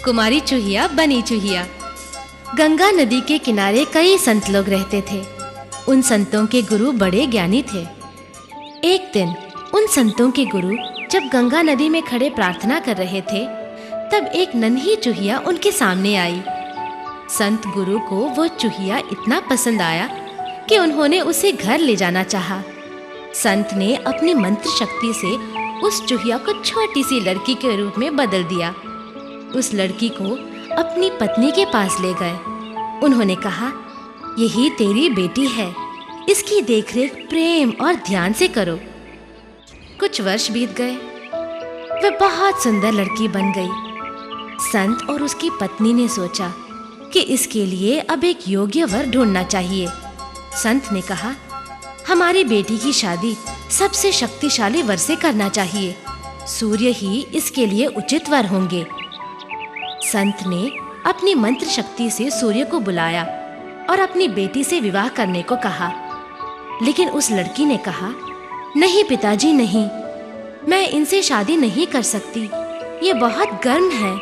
कुमारी चूहिया बनी चूहिया। गंगा नदी के किनारे कई संत लोग रहते थे। उन संतों के गुरु बड़े ज्ञानी थे। एक दिन उन संतों के गुरु जब गंगा नदी में खड़े प्रार्थना कर रहे थे, तब एक नन्ही चूहिया उनके सामने आई। संत गुरु को वो चूहिया इतना पसंद आया कि उन्होंने उसे घर ले जाना चाहा। संत ने अपनी मंत्र शक्ति से उस चूहिया को छोटी सी लड़की के रूप में बदल दिया। उस लड़की को अपनी पत्नी के पास ले गए। उन्होंने कहा, यही तेरी बेटी है, इसकी देखरेख प्रेम और ध्यान से करो। कुछ वर्ष बीत गए। वह बहुत सुंदर लड़की बन गई। संत और उसकी पत्नी ने सोचा कि इसके लिए अब एक योग्य वर ढूंढना चाहिए। संत ने कहा, हमारी बेटी की शादी सबसे शक्तिशाली वर से करना चाहिए। सूर्य ही इसके लिए उचित वर होंगे। संत ने अपनी मंत्र शक्ति से सूर्य को बुलाया और अपनी बेटी से विवाह करने को कहा। लेकिन उस लड़की ने कहा, नहीं पिताजी नहीं, मैं इनसे शादी नहीं कर सकती, ये बहुत गर्म है।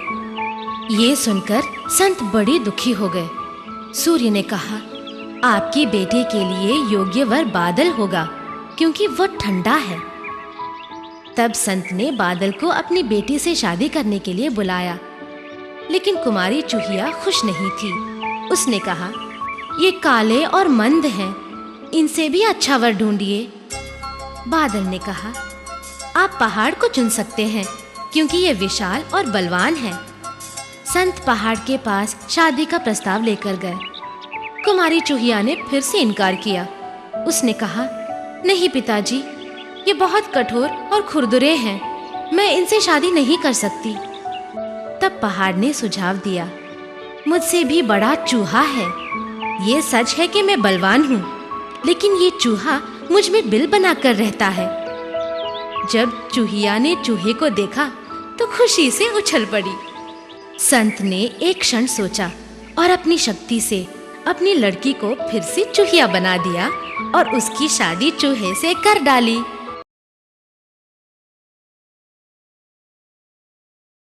ये सुनकर संत बड़ी दुखी हो गए। सूर्य ने कहा, आपकी बेटी के लिए योग्य वर बादल होगा, क्योंकि वो ठंडा है। तब संत ने बादल को अपनी बेटी से शादी करने के लिए बुलाया। लेकिन कुमारी चूहिया खुश नहीं थी। उसने कहा, ये काले और मंद हैं, इनसे भी अच्छा वर ढूंढिए। बादल ने कहा, आप पहाड़ को चुन सकते हैं, क्योंकि ये विशाल और बलवान है। संत पहाड़ के पास शादी का प्रस्ताव लेकर गए। कुमारी चूहिया ने फिर से इनकार किया। उसने कहा, नहीं पिताजी, ये बहुत कठोर और खुरदुरे हैं, मैं इनसे शादी नहीं कर सकती। तब पहाड़ ने सुझाव दिया, मुझसे भी बड़ा चूहा है। ये सच है कि मैं बलवान हूँ, लेकिन ये चूहा मुझ में बिल बनाकर रहता है। जब चूहिया ने चूहे को देखा तो खुशी से उछल पड़ी। संत ने एक क्षण सोचा और अपनी शक्ति से अपनी लड़की को फिर से चूहिया बना दिया और उसकी शादी चूहे से कर डाली।